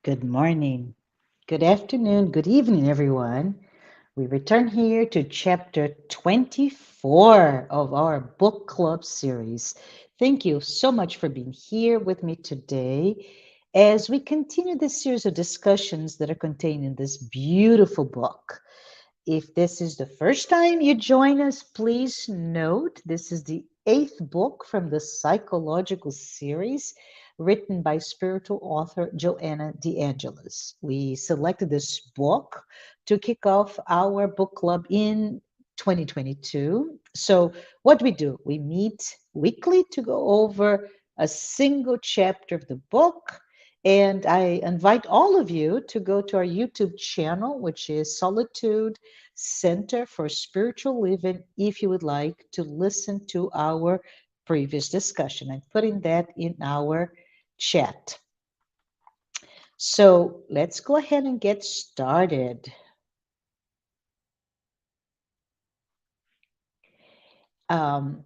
Good morning, good afternoon, good evening, everyone. We return here to chapter 24 of our book club series. Thank you so much for being here with me today as we continue this series of discussions that are contained in this beautiful book. If this is the first time you join us, please note this is the eighth book from the psychological series written by spiritual author Joanna de Angelis. We selected this book to kick off our book club in 2022. So, what we do, we meet weekly to go over a single chapter of the book. And I invite all of you to go to our YouTube channel, which is Solitude Center for Spiritual Living, if you would like to listen to our previous discussion. I'm putting that in our chat. So let's go ahead and get started. Um,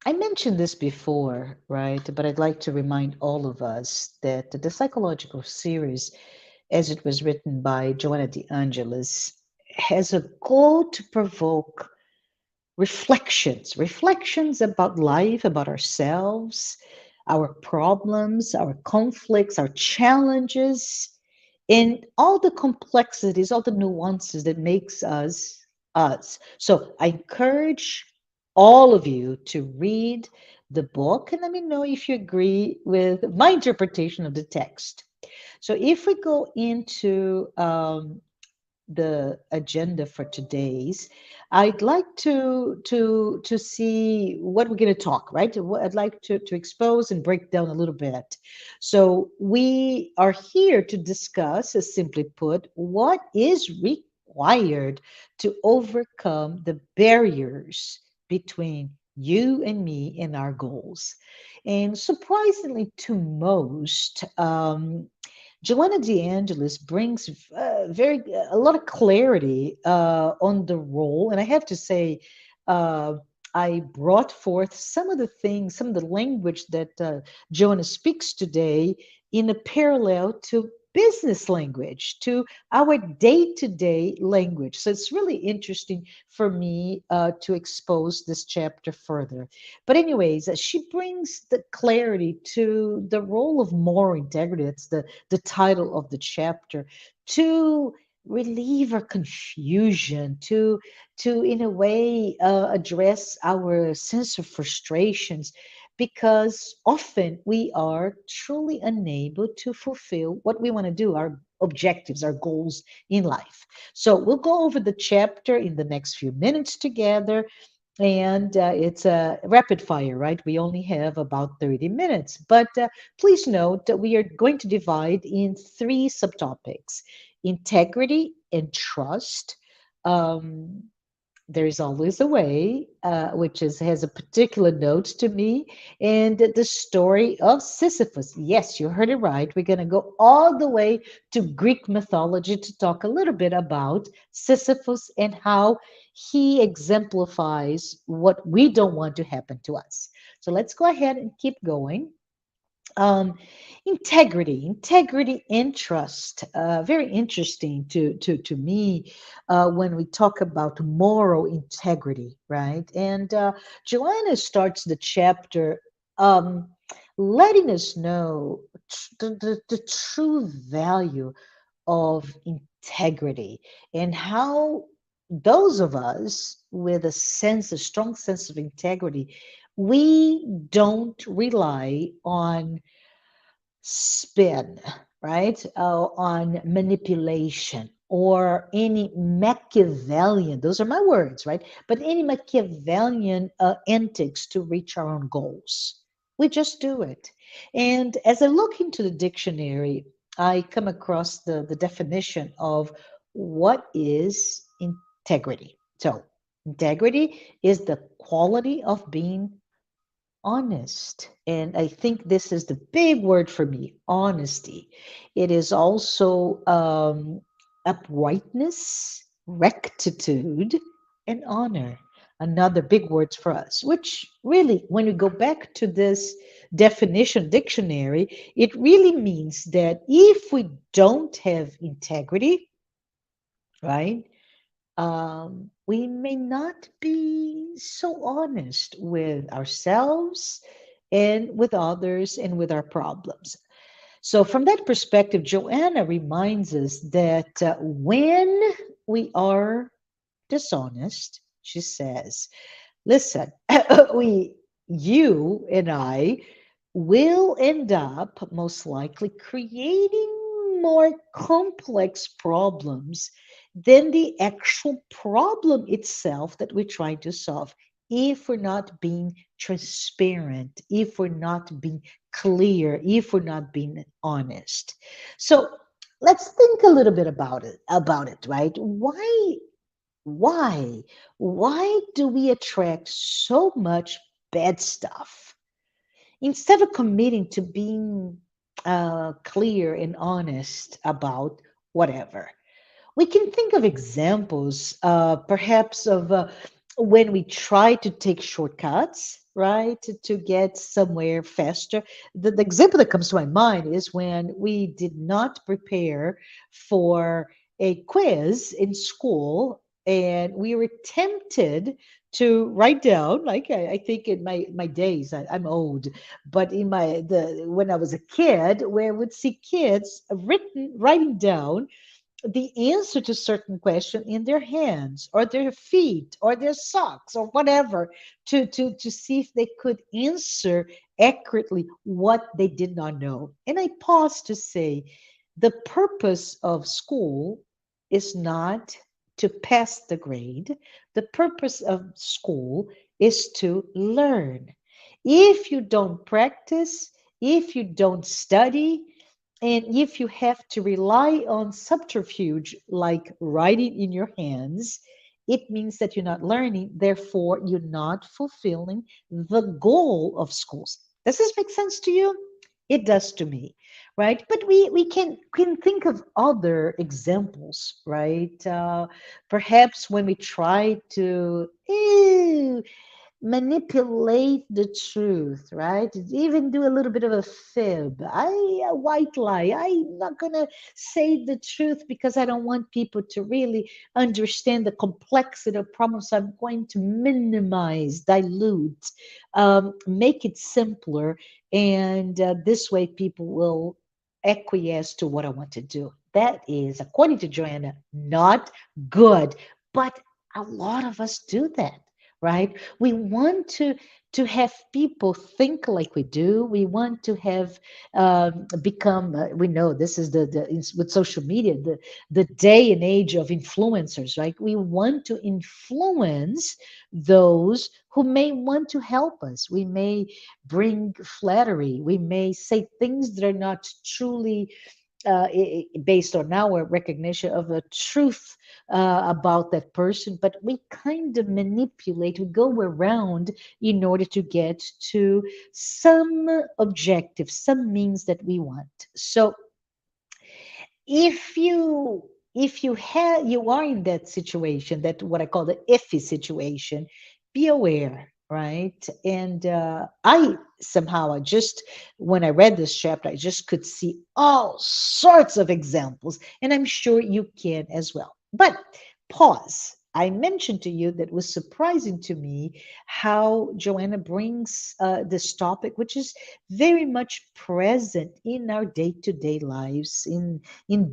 I mentioned this before, right? But I'd like to remind all of us that the psychological series, as it was written by Joanna de Angelis, has a goal to provoke reflections about life, about ourselves, our problems, our conflicts, our challenges, and all the complexities, all the nuances that makes us us. So I encourage all of you to read the book and let me know if you agree with my interpretation of the text. So if we go into the agenda for today's, I'd like to see what we're going to talk, right? I'd like to expose and break down a little bit. So we are here to discuss, as simply put, what is required to overcome the barriers between you and me and our goals. And surprisingly to most, Joanna de Angelis brings very a lot of clarity on the role, and I have to say, uh, I brought forth some of the things, some of the language that Joanna speaks today in a parallel to business language, to our day-to-day language. So it's really interesting for me to expose this chapter further. But anyways, she brings the clarity to the role of moral integrity. That's the title of the chapter, to relieve our confusion, to in a way address our sense of frustrations, because often we are truly unable to fulfill what we want to do, our objectives, our goals in life. So we'll go over the chapter in the next few minutes together, and it's a rapid fire, right? We only have about 30 minutes. But please note that we are going to divide in three subtopics: integrity and trust. Um, there is always a way, which has a particular note to me, and the story of Sisyphus. Yes, you heard it right. We're going to go all the way to Greek mythology to talk a little bit about Sisyphus and how he exemplifies what we don't want to happen to us. So let's go ahead and keep going. um, integrity and trust, very interesting to me when we talk about moral integrity, right? And Joanna starts the chapter um, letting us know the true value of integrity, and how those of us with a strong sense of integrity, we don't rely on spin, right? On manipulation or any Machiavellian, those are my words, right? But any Machiavellian antics to reach our own goals. We just do it. And as I look into the dictionary, I come across the definition of what is integrity. So, integrity is the quality of being honest. And I think this is the big word for me: honesty. It is also uprightness, rectitude, and honor. another big words for us, which really, when we go back to this definition dictionary, it really means that if we don't have integrity, right, we may not be so honest with ourselves and with others and with our problems. So, from that perspective, Joanna reminds us that when we are dishonest, she says, listen, you and I will end up most likely creating more complex problems than the actual problem itself that we're trying to solve. If we're not being transparent, if we're not being clear, if we're not being honest. So let's think a little bit about it, right? Why? Why do we attract so much bad stuff? Instead of committing to being clear and honest about whatever, we can think of examples, perhaps of when we try to take shortcuts, right, to get somewhere faster. The example that comes to my mind is when we did not prepare for a quiz in school and we were tempted to write down, like I think in my days, I'm old, but in my the when I was a kid, where I would see kids writing down the answer to certain question in their hands or their feet or their socks or whatever to see if they could answer accurately what they did not know. And I pause to say the purpose of school is not to pass the grade. The purpose of school is to learn. If you don't practice, if you don't study, and if you have to rely on subterfuge like writing in your hands, it means that you're not learning. Therefore, you're not fulfilling the goal of schools. Does this make sense to you? It does to me, right? But we can think of other examples, right? Perhaps when we try to manipulate the truth, right? Even do a little bit of a fib. A white lie. I'm not gonna say the truth because I don't want people to really understand the complexity of problems. So I'm going to minimize, dilute, make it simpler, and this way people will acquiesce to what I want to do. That is, according to Joanna, not good. But a lot of us do that, right? We want to have people think like we do. We want to have become. We know this is with social media the day and age of influencers, right? We want to influence those who may want to help us. We may bring flattery. We may say things that are not truly based on our recognition of the truth about that person, but we kind of manipulate, we go around in order to get to some objective, some means that we want. So if you are in that situation, that what I call the iffy situation, be aware, right? And I somehow, I just, when I read this chapter, I just could see all sorts of examples, and I'm sure you can as well. But pause. I mentioned to you that was surprising to me how Joanna brings this topic, which is very much present in our day-to-day lives, in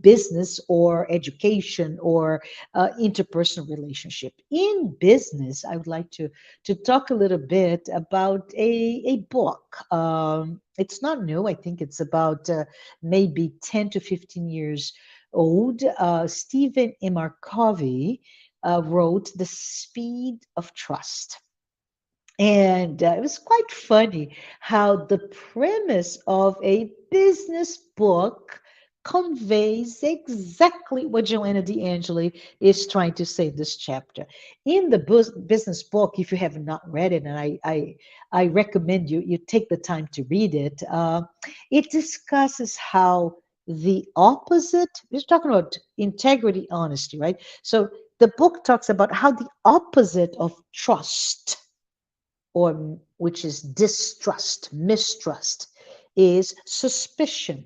business or education or interpersonal relationship. In business, I would like to talk a little bit about a book. It's not new. I think it's about maybe 10 to 15 years old. Stephen M. Covey wrote The Speed of Trust. And it was quite funny how the premise of a business book conveys exactly what Joanna de Angelis is trying to say in this chapter. In the business book, if you have not read it, and I recommend you take the time to read it, it discusses how the opposite, we're talking about integrity, honesty, right? So The book talks about how the opposite of trust, or which is distrust, mistrust, is suspicion,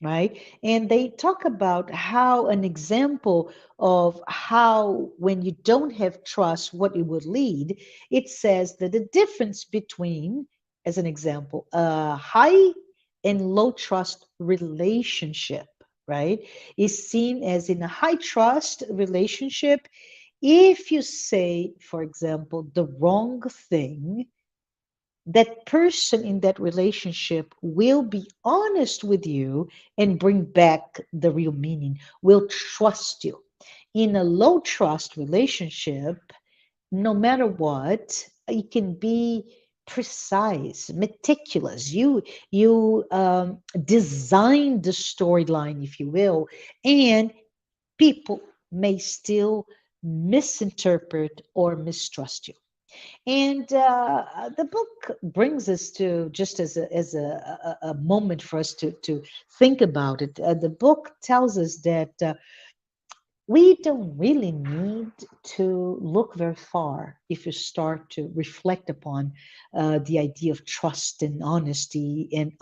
right? And they talk about how an example of how when you don't have trust, what it would lead. It says that the difference between, as an example, a high and low trust relationship, right, is seen as in a high trust relationship. If you say, for example, the wrong thing, that person in that relationship will be honest with you and bring back the real meaning, will trust you. In a low trust relationship, no matter what, it can be precise, meticulous. You design the storyline, if you will, and people may still misinterpret or mistrust you. And the book brings us to, just as a moment for us to think about it. The book tells us that we don't really need to look very far if you start to reflect upon the idea of trust and honesty and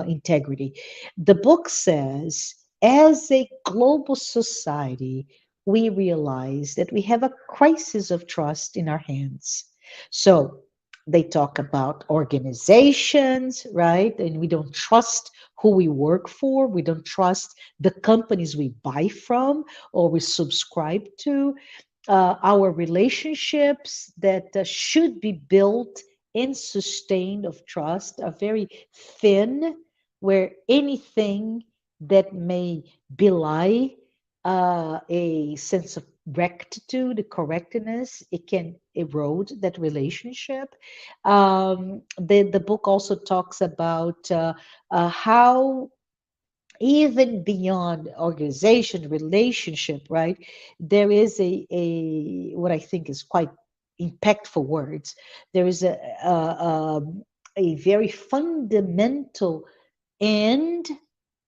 integrity. The book says, as a global society, we realize that we have a crisis of trust in our hands. So they talk about organizations, right? And we don't trust who we work for, we don't trust the companies we buy from or we subscribe to. Our relationships that should be built and sustained of trust are very thin, where anything that may belie a sense of rectitude, correctness, it can erode that relationship. The book also talks about how even beyond organization relationship, right, there is a what I think is quite impactful words. There is a very fundamental and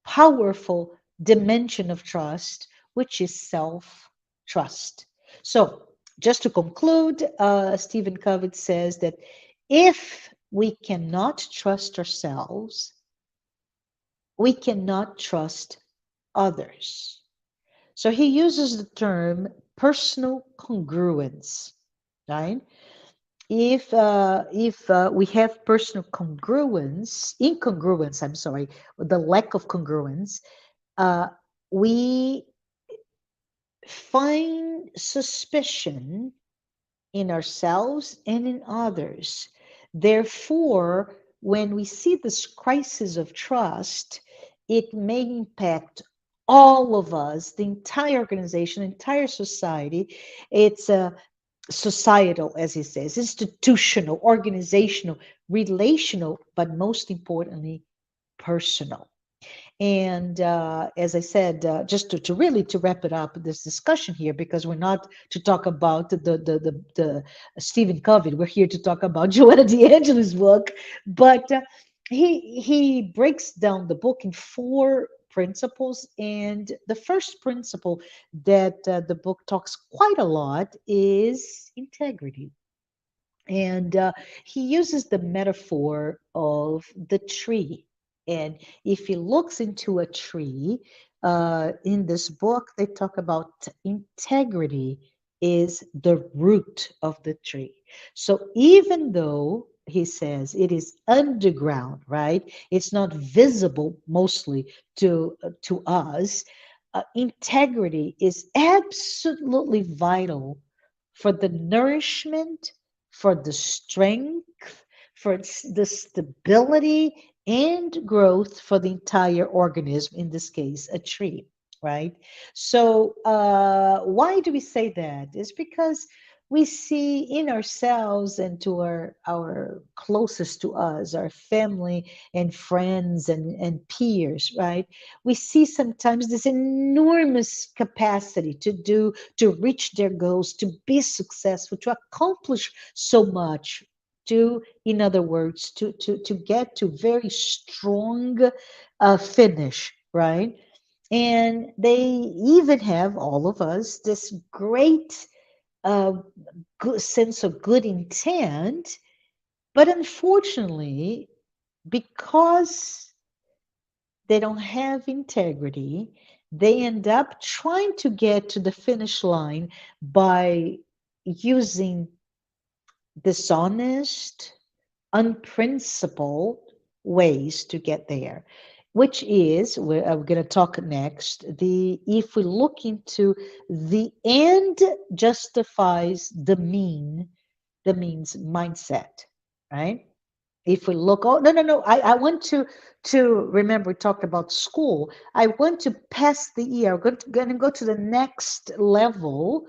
powerful dimension of trust, which is self trust. So just to conclude, Stephen Covey says that if we cannot trust ourselves, we cannot trust others. So he uses the term personal congruence, right? If we have personal incongruence, I'm sorry, the lack of congruence, uh, we find suspicion in ourselves and in others. Therefore, when we see this crisis of trust, it may impact all of us, the entire organization, entire society. It's societal, as he says, institutional, organizational, relational, but most importantly, personal. And as I said, just to really to wrap it up, this discussion here, because we're not to talk about the Stephen Covey. We're here to talk about Joanna de Angelis' book, but he breaks down the book in four principles, and the first principle that the book talks quite a lot is integrity. And he uses the metaphor of the tree. And if he looks into a tree, in this book, they talk about integrity is the root of the tree. So even though he says it is underground, right? It's not visible mostly to us. Integrity is absolutely vital for the nourishment, for the strength, for the stability and growth for the entire organism, in this case, a tree, right? So, why do we say that? It's because we see in ourselves and to our closest to us, our family and friends and peers, right? We see sometimes this enormous capacity to reach their goals, to be successful, to accomplish so much, to, in other words, to get to very strong finish, right? And they even have, all of us, this great uh, good sense of good intent. But unfortunately, because they don't have integrity, they end up trying to get to the finish line by using dishonest, unprincipled ways to get there, which is where I'm going to talk next. The If we look into the end justifies the means mindset, right? If we look, oh, no, no, no, I want to remember, we talked about school. I want to pass the year. I'm going to go to the next level,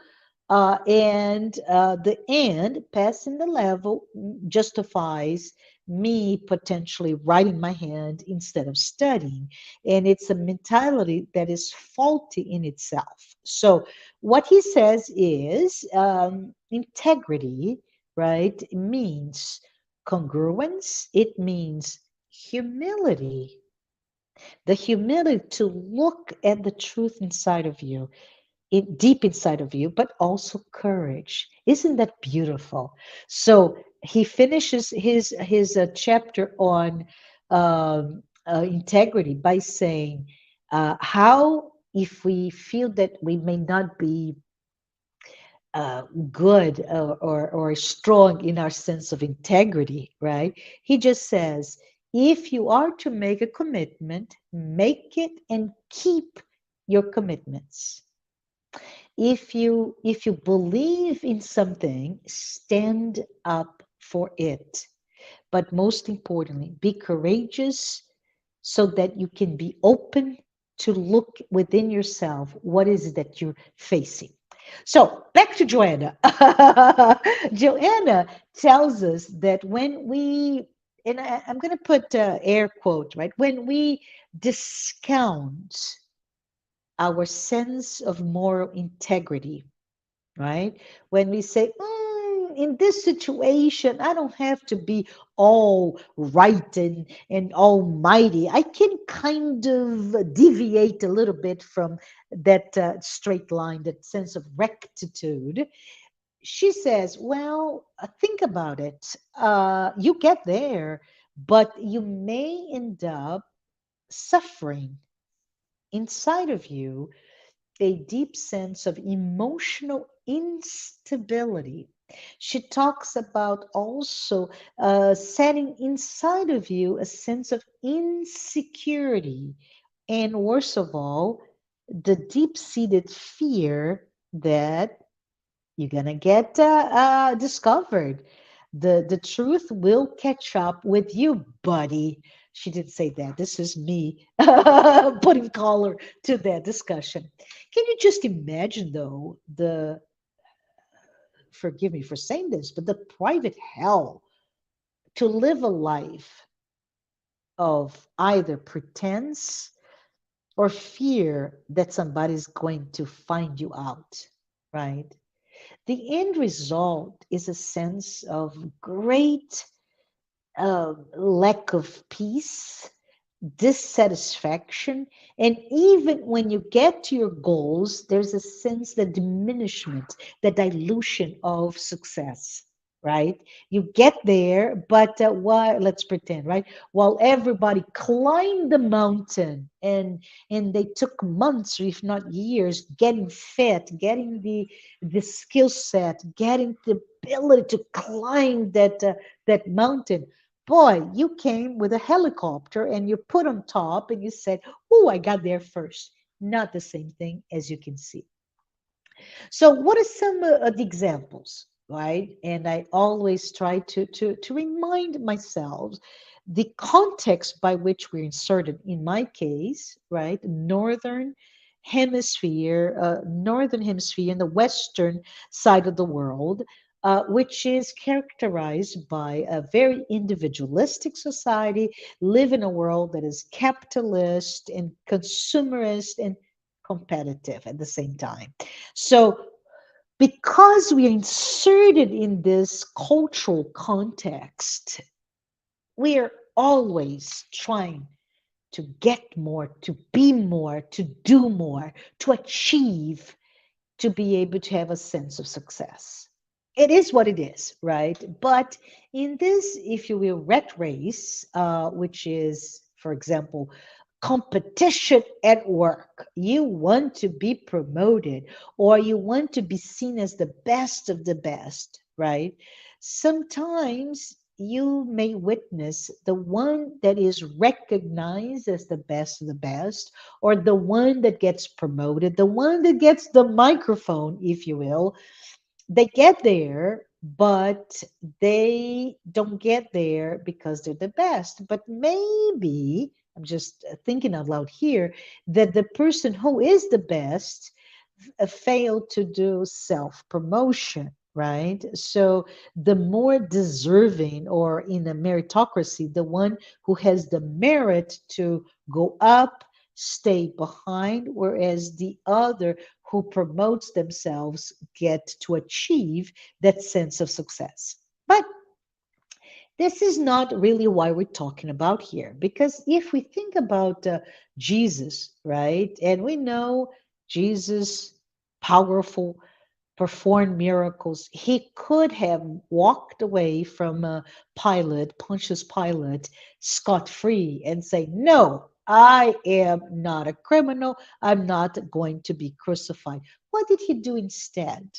and the end, passing the level, justifies me potentially writing my hand instead of studying. And it's a mentality that is faulty in itself. So what he says is, integrity, right, means congruence, it means humility. The humility to look at the truth inside of you, deep inside of you, but also courage. Isn't that beautiful? So he finishes his chapter on integrity by saying, how if we feel that we may not be good, or strong in our sense of integrity, right? He just says, if you are to make a commitment, make it and keep your commitments. If you believe in something, stand up for it. But most importantly, be courageous so that you can be open to look within yourself. What is it that you're facing? So back to Joanna. Joanna tells us that when we, and I'm going to put air quote, right? When we discount our sense of moral integrity, right? When we say, in this situation, I don't have to be all right and almighty. I can kind of deviate a little bit from that straight line, that sense of rectitude. She says, well, think about it. You get there, but you may end up suffering inside of you a deep sense of emotional instability. She talks about also setting inside of you a sense of insecurity. And worst of all, the deep seated fear that you're going to get discovered. The truth will catch up with you, buddy. She didn't say that. This is me putting color to that discussion. Can you just imagine, though, forgive me for saying this, but the private hell to live a life of either pretense or fear that somebody's going to find you out, right? The end result is a sense of great lack of peace, dissatisfaction, and even when you get to your goals, there's a sense, the diminishment, the dilution of success. Right? You get there, but why? Let's pretend, right? While everybody climbed the mountain and they took months, if not years, getting fit, getting the skill set, getting the ability to climb that mountain. Boy, you came with a helicopter and you put on top and you said, oh, I got there first. Not the same thing, as you can see. So, what are some of the examples, right? And I always try to remind myself the context by which we're inserted. In my case, right, northern hemisphere, in the western side of the world, which is characterized by a very individualistic society, live in a world that is capitalist and consumerist and competitive at the same time. So, because we are inserted in this cultural context, we are always trying to get more, to be more, to do more, to achieve, to be able to have a sense of success. It is what it is, right? But in this, if you will, rat race, which is, for example, competition at work, you want to be promoted or you want to be seen as the best of the best, right? Sometimes you may witness the one that is recognized as the best of the best, or the one that gets promoted, the one that gets the microphone, if you will. They get there, but they don't get there because they're the best. But maybe, I'm just thinking out loud here, that the person who is the best failed to do self promotion, right? So the more deserving, or in a meritocracy, the one who has the merit to go up, stay behind, whereas the other who promotes themselves get to achieve that sense of success. But this is not really why we're talking about here, because if we think about Jesus, right, and we know Jesus, powerful, performed miracles, he could have walked away from Pilate, Pontius Pilate, scot free and say, "No, I am not a criminal. I'm not going to be crucified." What did he do instead?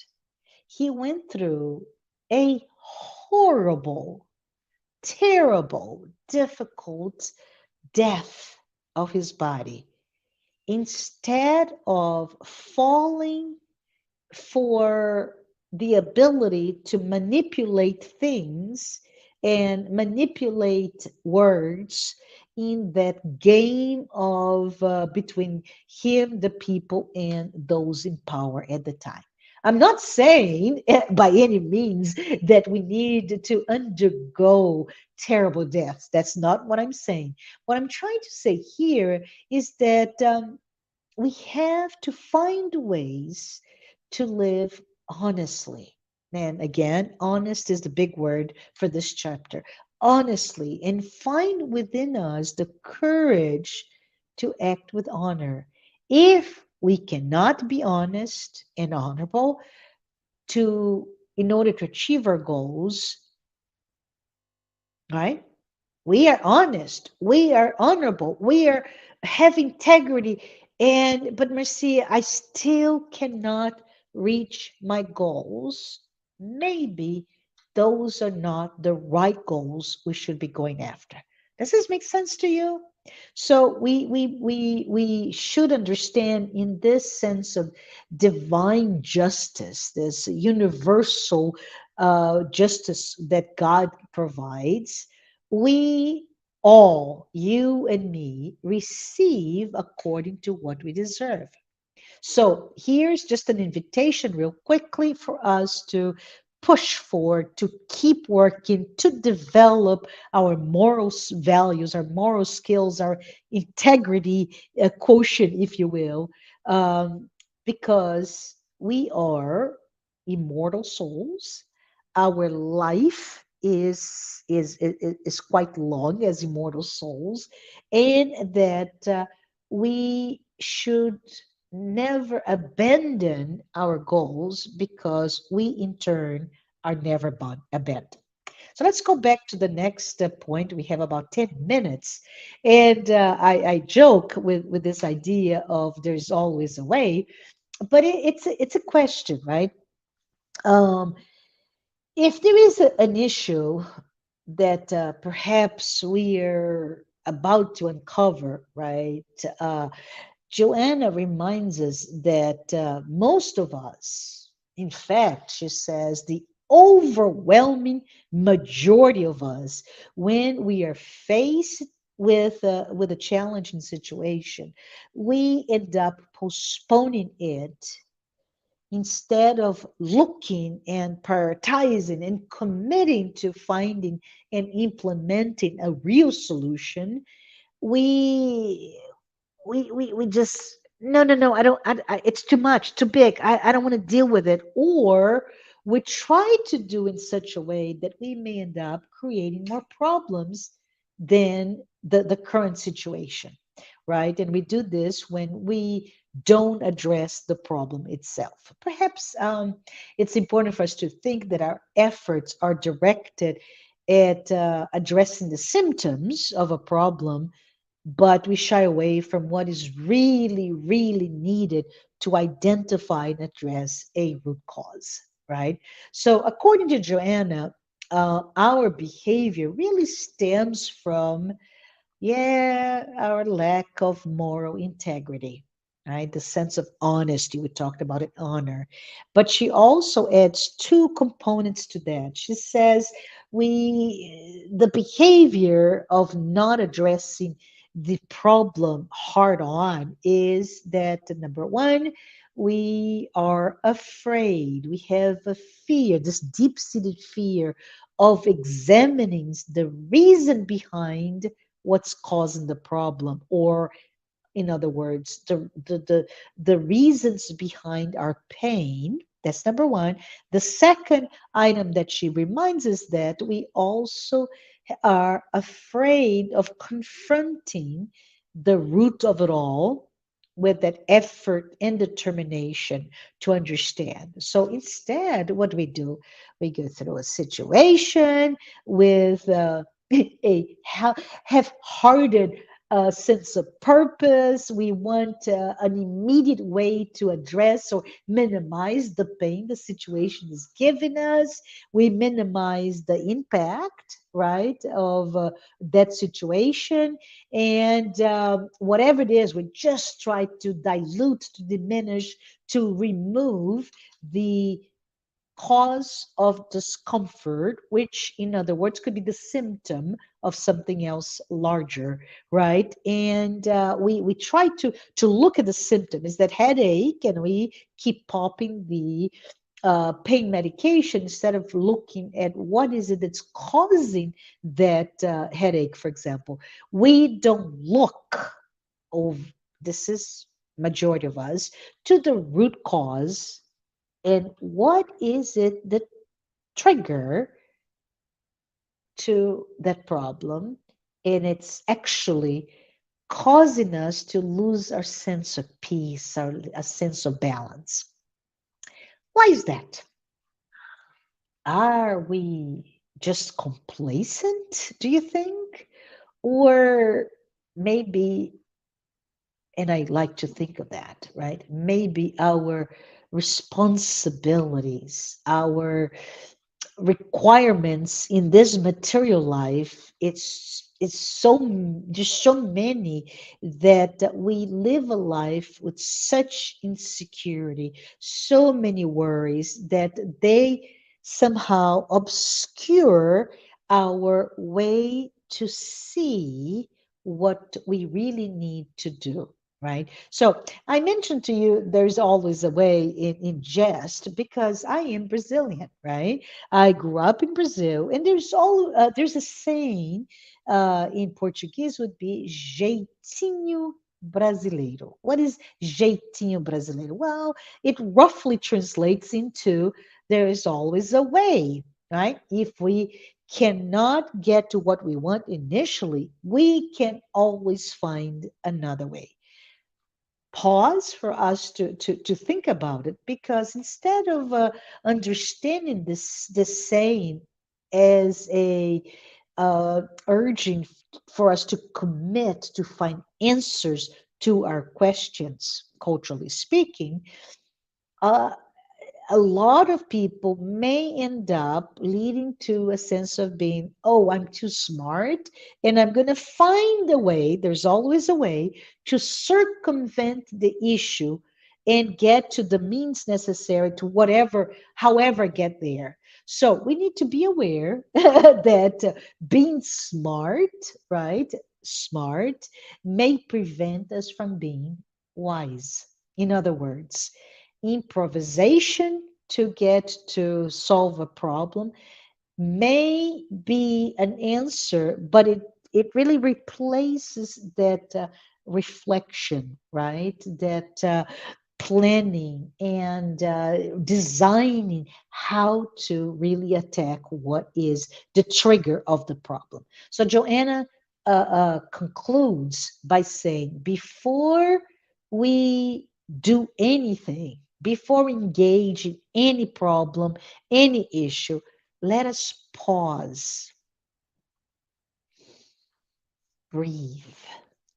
He went through a horrible, terrible, difficult death of his body. Instead of falling for the ability to manipulate things and manipulate words in that game of between him, the people, and those in power at the time. I'm not saying by any means that we need to undergo terrible deaths. That's not what I'm saying. What I'm trying to say here is that we have to find ways to live honestly. And again, honest is the big word for this chapter. Honestly, and find within us the courage to act with honor. If we cannot be honest and honorable to in order to achieve our goals, right? We are honest, we are honorable, we are have integrity, and but Marcia, I still cannot reach my goals. Maybe those are not the right goals we should be going after. Does this make sense to you? So we should understand in this sense of divine justice, this universal justice that God provides. We all, you and me, receive according to what we deserve. So here's just an invitation, real quickly, for us to push forward, to keep working, to develop our moral values, our moral skills, our integrity quotient, if you will, um, because we are immortal souls. Our life is quite long as immortal souls, and that we should never abandon our goals because we in turn are never abandoned. So let's go back to the next point. We have about 10 minutes. And I joke with this idea of there's always a way, but it's a question, right? Um, if there is an issue that perhaps we are about to uncover, right? Joanna reminds us that most of us, in fact, she says, the overwhelming majority of us, when we are faced with a challenging situation, we end up postponing it instead of looking and prioritizing and committing to finding and implementing a real solution. We we we, we just, no, I don't, it's too much, too big, I don't want to deal with it, or we try to do in such a way that we may end up creating more problems than the current situation. right? And we do this when we don't address the problem itself. Perhaps it's important for us to think that our efforts are directed at addressing the symptoms of a problem, but we shy away from what is really, really needed to identify and address a root cause, right? So, according to Joanna, our behavior really stems from, yeah, our lack of moral integrity, right? The sense of honesty. We talked about it, honor. But she also adds two components to that. She says the behavior of not addressing the problem hard on is that number one, we are afraid. We have a fear, this deep seated fear of examining the reason behind what's causing the problem, or in other words, the reasons behind our pain. That's number one. The second item that she reminds us that we also are afraid of confronting the root of it all with that effort and determination to understand. So instead, what do? We go through a situation with a half-hearted sense of purpose. We want an immediate way to address or minimize the pain the situation is giving us. We minimize the impact, right, of that situation. And whatever it is, we just try to dilute, to diminish, to remove the cause of discomfort, which, in other words, could be the symptom of something else larger, right? And we try to look at the symptom. Is that headache? And we keep popping the pain medication instead of looking at what is it that's causing that headache, for example. We don't look of this is majority of us to the root cause, and what is it that trigger to that problem, and it's actually causing us to lose our sense of peace, our a sense of balance. Why is that? Are we just complacent, do you think? Or maybe, and I like to think of that, right? Maybe our responsibilities, our requirements in this material life, it's just so many that we live a life with such insecurity, so many worries that they somehow obscure our way to see what we really need to do, right? So I mentioned to you there's always a way in jest because I am Brazilian, right? I grew up in Brazil, and there's a saying in Portuguese would be jeitinho brasileiro. What is jeitinho brasileiro? Well, it roughly translates into there is always a way, right? If we cannot get to what we want initially, we can always find another way. Pause for us to think about it, because instead of understanding this saying as a urging for us to commit to find answers to our questions, culturally speaking, uh, a lot of people may end up leading to a sense of being, oh, I'm too smart, and I'm going to find a way, there's always a way to circumvent the issue and get to the means necessary to whatever, however, get there. So we need to be aware that being smart, right, smart, may prevent us from being wise. In other words, improvisation to get to solve a problem may be an answer, but it really replaces that reflection, right? That planning and designing how to really attack what is the trigger of the problem. So, Joanna, concludes by saying, before we do anything, before we engage in any problem, any issue, let us pause, breathe.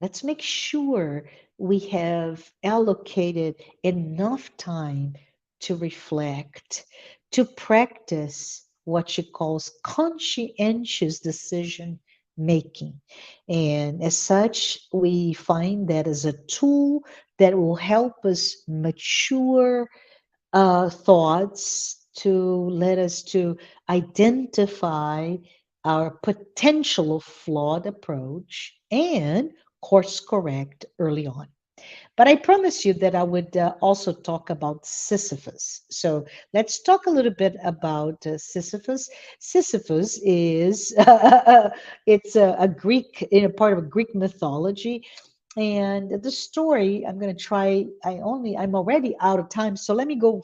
Let's make sure we have allocated enough time to reflect, to practice what she calls conscientious decision making. And as such, we find that as a tool that will help us mature thoughts, to let us to identify our potential flawed approach and course correct early on. But I promise you that I would also talk about Sisyphus. So let's talk a little bit about Sisyphus. Sisyphus is it's a Greek, part of a Greek mythology, and the story I'm going to try. I'm already out of time, so let me go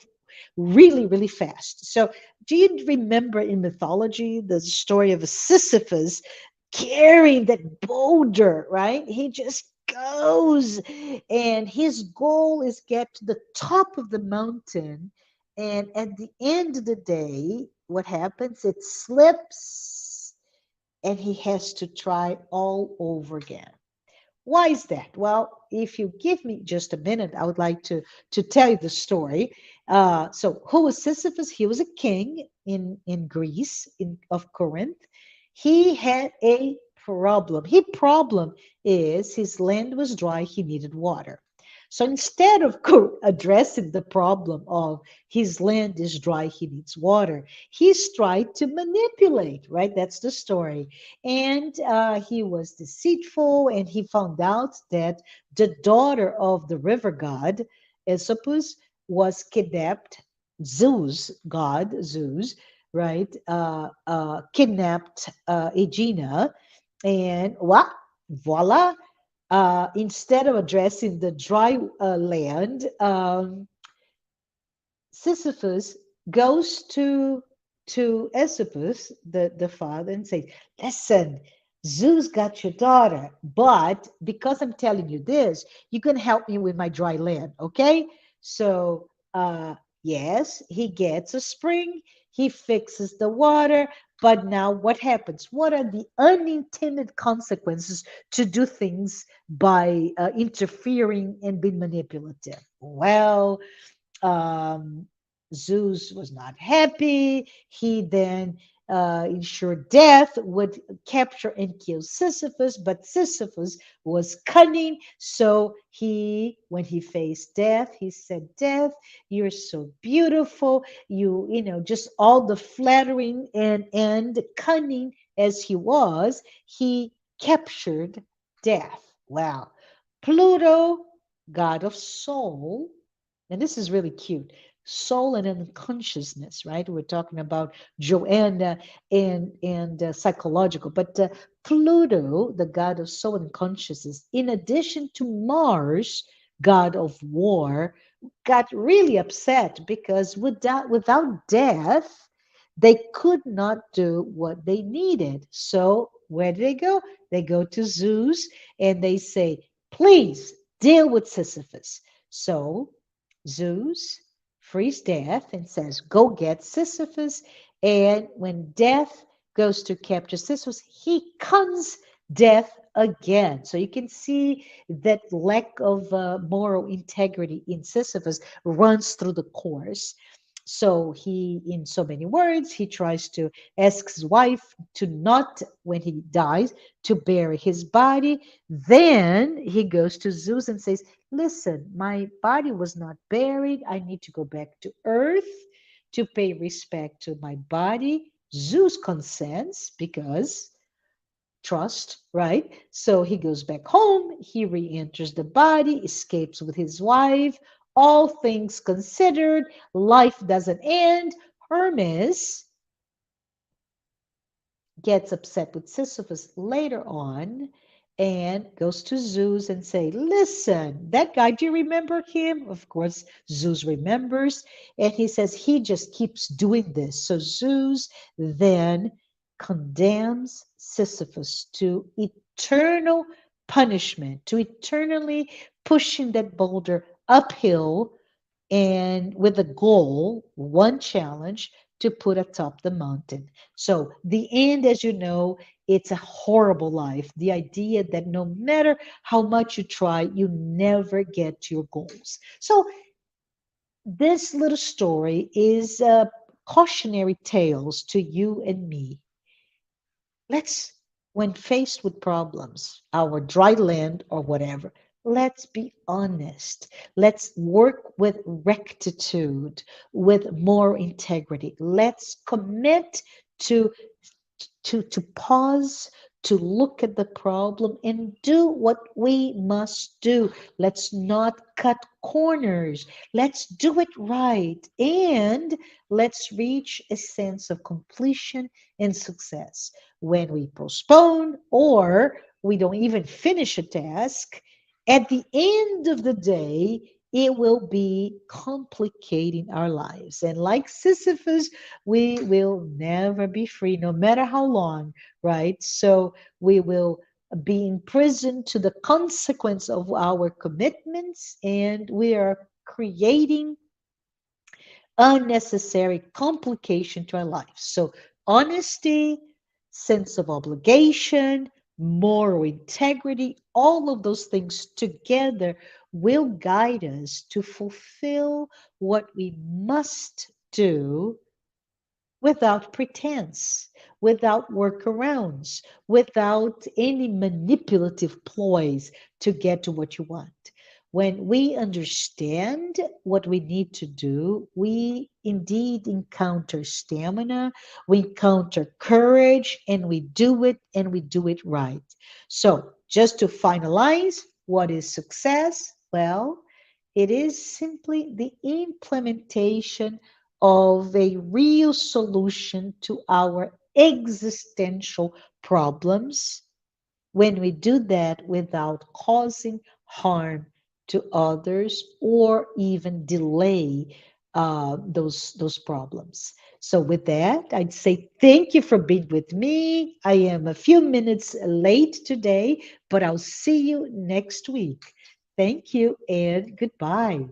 really, really fast. So, do you remember in mythology the story of Sisyphus carrying that boulder, right? He just goes, and his goal is get to the top of the mountain. And at the end of the day, what happens? It slips, and he has to try all over again. Why is that? Well, if you give me just a minute, I would like to tell you the story. So, who was Sisyphus? He was a king in Greece, of Corinth. He had a problem. His problem is his land was dry. He needed water. So instead of addressing the problem of his land is dry, he needs water, he's tried to manipulate, right? That's the story. And he was deceitful, and he found out that the daughter of the river god, Aesopus, was kidnapped. Zeus, right? Kidnapped Aegina, and what? Voila! Instead of addressing the dry land, Sisyphus goes to Aesopus, the father, and says, "Listen, Zeus got your daughter, but because I'm telling you this, you can help me with my dry land, okay?" So, yes, he gets a spring, he fixes the water, but now what happens? What are the unintended consequences to do things by interfering and being manipulative? Well, um, Zeus was not happy. He then ensured death would capture and kill Sisyphus, but Sisyphus was cunning. So when he faced death, he said, "Death, you're so beautiful. Just all the flattering and cunning as he was, he captured death." Well, Pluto, god of soul, and this is really cute. Soul and unconsciousness, right? We're talking about Joanna and psychological, but Pluto, the god of soul and consciousness, in addition to Mars, god of war, got really upset because without death, they could not do what they needed. So where do they go? They go to Zeus and they say, "Please deal with Sisyphus." So Zeus frees Death and says, "Go get Sisyphus." And when Death goes to capture Sisyphus, he cons Death again. So you can see that lack of moral integrity in Sisyphus runs through the course. So he, in so many words, he tries to ask his wife to not, when he dies, to bury his body. Then he goes to Zeus and says, "Listen, my body was not buried. I need to go back to earth to pay respect to my body." Zeus consents because trust, right? So he goes back home, he re enters the body, escapes with his wife. All things considered, life doesn't end. Hermes gets upset with Sisyphus later on and goes to Zeus and say, "Listen, that guy, do you remember him?" Of course, Zeus remembers, and he says he just keeps doing this. So Zeus then condemns Sisyphus to eternal punishment, to eternally pushing that boulder uphill and with a goal, one challenge to put atop the mountain. So, the end, as you know, it's a horrible life. The idea that no matter how much you try, you never get to your goals. So, this little story is cautionary tales to you and me. Let's, when faced with problems, our dry land or whatever, let's be honest. Let's work with rectitude, with more integrity. Let's commit to to pause, to look at the problem and do what we must do. Let's not cut corners. Let's do it right. And let's reach a sense of completion and success. When we postpone or we don't even finish a task, at the end of the day, it will be complicating our lives. And like Sisyphus, we will never be free, no matter how long, right? So we will be imprisoned to the consequence of our commitments, and we are creating unnecessary complication to our lives. So, honesty, sense of obligation, moral integrity, all of those things together will guide us to fulfill what we must do without pretense, without workarounds, without any manipulative ploys to get to what you want. When we understand what we need to do, we indeed encounter stamina, we encounter courage, and we do it right. So, just to finalize, what is success? Well, it is simply the implementation of a real solution to our existential problems when we do that without causing harm to others or even delay those problems. So with that, I'd say thank you for being with me. I am a few minutes late today, but I'll see you next week. Thank you and goodbye.